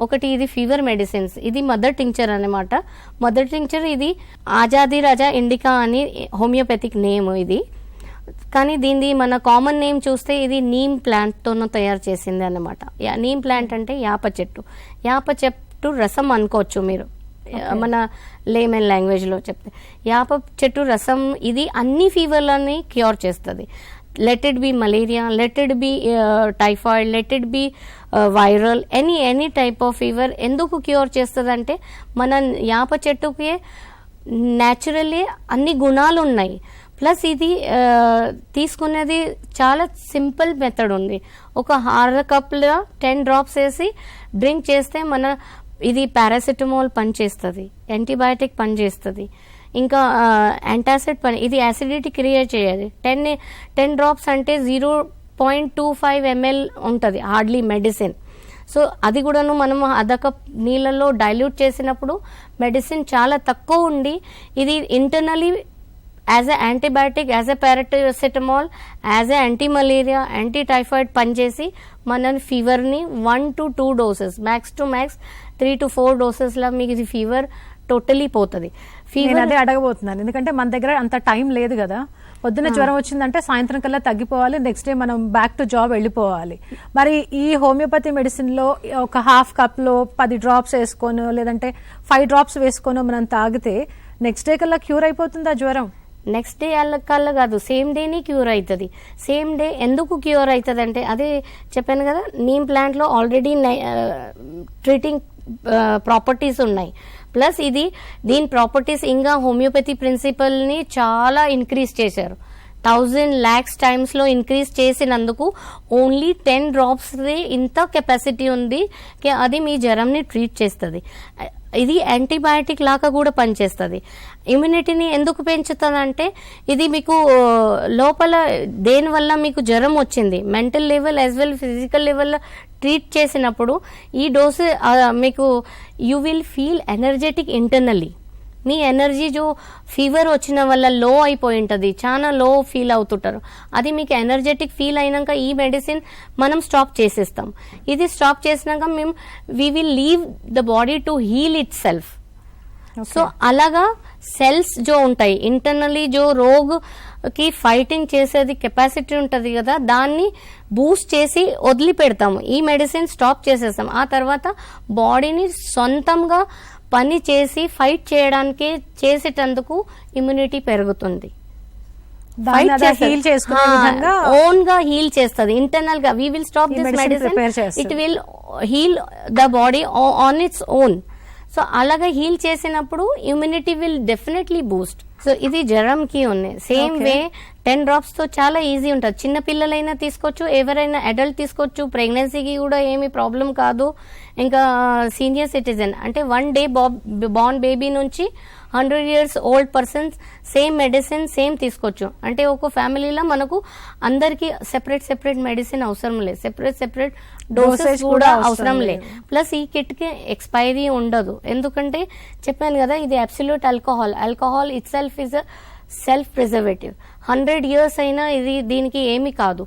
ఒకటి ఇది fever medicines, ఇది మదర్ టింక్చర్ అనమాట. మదర్ టింక్చర్ ఇది ఆజాదీ రాజా ఇండికా అని హోమియోపతిక్ నేమ్ ఇది, కానీ దీనిది మన కామన్ నేమ్ చూస్తే ఇది నీమ్ ప్లాంట్తోనూ తయారు చేసింది అన్నమాట. నీమ్ ప్లాంట్ అంటే యాప చెట్టు. యాప చెట్టు రసం అనుకోవచ్చు మీరు, మన లేమన్ లాంగ్వేజ్లో చెప్తే. యాప చెట్టు రసం ఇది అన్ని ఫీవర్లని క్యూర్ చేస్తుంది. Let it be malaria, let it be typhoid, let it be viral, any type of fever. ఎందుకు క్యూర్ చేస్తుంది అంటే మన యాప చెట్టుకి న్యాచురల్లీ అన్ని గుణాలు ఉన్నాయి. ప్లస్ ఇది తీసుకునేది చాలా సింపుల్ మెథడ్ ఉంది. ఒక అర కప్లో 10 drops వేసి డ్రింక్ చేస్తే మన ఇది పారాసిటమాల్ పనిచేస్తుంది, యాంటీబయాటిక్ పనిచేస్తుంది, ఇంకా యాంటాసిడ్ పని, ఇది యాసిడిటీ క్రియేట్ చేయాలి. 10 drops అంటే 0.25 ml ఉంటుంది హార్డ్లీ మెడిసిన్. సో అది కూడాను మనం అర్ధ కప్ నీళ్ళలో డైల్యూట్ చేసినప్పుడు మెడిసిన్ చాలా తక్కువ ఉండి ఇది internally as a antibiotic, as a paracetamol, as a anti malaria, anti typhoid పనిచేసి మన ఫీవర్ని 1 to 2 doses, max to max 3 to 4 dosesలా మీకు ఇది ఫీవర్ టోటలీ పోతుంది. నేను అదే అడగబోతున్నాను, ఎందుకంటే మన దగ్గర అంత టైం లేదు కదా. పొద్దున్న జ్వరం వచ్చిందంటే సాయంత్రం కల్లా తగ్గిపోవాలి, నెక్స్ట్ డే మనం బ్యాక్ టు జాబ్ వెళ్ళిపోవాలి. మరి ఈ హోమియోపతి మెడిసిన్ లో ఒక హాఫ్ కప్ లో 10 drops వేసుకోను, లేదంటే 5 drops వేసుకోను మనం తాగితే నెక్స్ట్ డే కల్లా క్యూర్ అయిపోతుందా జ్వరం? నెక్స్ట్ డే కల్లా కాదు, సేమ్ డేని క్యూర్ అవుతుంది. సేమ్ డే ఎందుకు క్యూర్ అవుతుంది అంటే అదే చెప్పాను కదా, నీమ్ ప్లాంట్లో ఆల్రెడీ ట్రీటింగ్ ప్రాపర్టీస్ ఉన్నాయి. ప్లస్ ఇది దీని ప్రాపర్టీస్ ఇంకా హోమియోపతి ప్రిన్సిపల్ని చాలా ఇంక్రీజ్ చేశారు. 1000 lakhs టైమ్స్లో ఇంక్రీజ్ చేసినందుకు ఓన్లీ 10 drops ఇంత కెపాసిటీ ఉంది అది మీ జ్వరంని ట్రీట్ చేస్తుంది. ఇది యాంటీబయాటిక్ లాగా కూడా పనిచేస్తుంది. ఇమ్యూనిటీని ఎందుకు పెంచుతుంది అంటే ఇది మీకు లోపల దేనివల్ల మీకు జ్వరం వచ్చింది mental level as well physical level treat చేసినప్పుడు ఈ డోసు మీకు you will feel energetic internally. మీ ఎనర్జీ జో ఫీవర్ వచ్చిన వల్ల లో అయిపోయి ఉంటుంది, చాలా లో ఫీల్ అవుతుంటారు, అది మీకు ఎనర్జెటిక్ ఫీల్ అయినాక ఈ మెడిసిన్ మనం స్టాప్ చేసేస్తాం. ఇది స్టాప్ చేసినాక మేము we will leave the body to heal itself. So అలాగా సెల్స్ జో ఉంటాయి ఇంటర్నల్లీ జో రోగ్కి ఫైటింగ్ చేసేది కెపాసిటీ ఉంటుంది కదా, దాన్ని బూస్ట్ చేసి వదిలిపెడతాము. ఈ మెడిసిన్ స్టాప్ చేసేస్తాం. ఆ తర్వాత బాడీని సొంతంగా పని చేసి ఫైట్ చేయడానికి చేసేటందుకు ఇమ్యూనిటీ పెరుగుతుంది. ఓన్ గా హీల్ చేస్తుంది ఇంటర్నల్ గా. We will stop this medicine, it will heal the body on its own. So అలాగా హీల్ చేసినప్పుడు immunity will definitely boost. So ఇది జ్వరంకి ఉన్నాయి. సేమ్ వే 10 drops తో చాలా ఈజీ ఉంటుంది. చిన్న పిల్లలైనా తీసుకోవచ్చు, ఎవరైనా అడల్ట్ తీసుకోవచ్చు, ప్రెగ్నెన్సీకి కూడా ఏమి ప్రాబ్లం కాదు. ఇంకా సీనియర్ సిటిజన్ అంటే 1 day బార్న్ బేబీ నుంచి 100 years old persons same medicine same తీసుకోవచ్చు. అంటే ఒక ఫ్యామిలీలో మనకు అందరికి సెపరేట్ మెడిసిన్ అవసరం లేదు, సెపరేట్ డోసెస్ కూడా అవసరం లేదు. ప్లస్ ఈ కిట్ కి ఎక్స్పైరీ ఉండదు, ఎందుకంటే చెప్పాను కదా ఇది absolute alcohol it self is a self preservative. 100 years అయినా ఇది దీనికి ఏమి కాదు.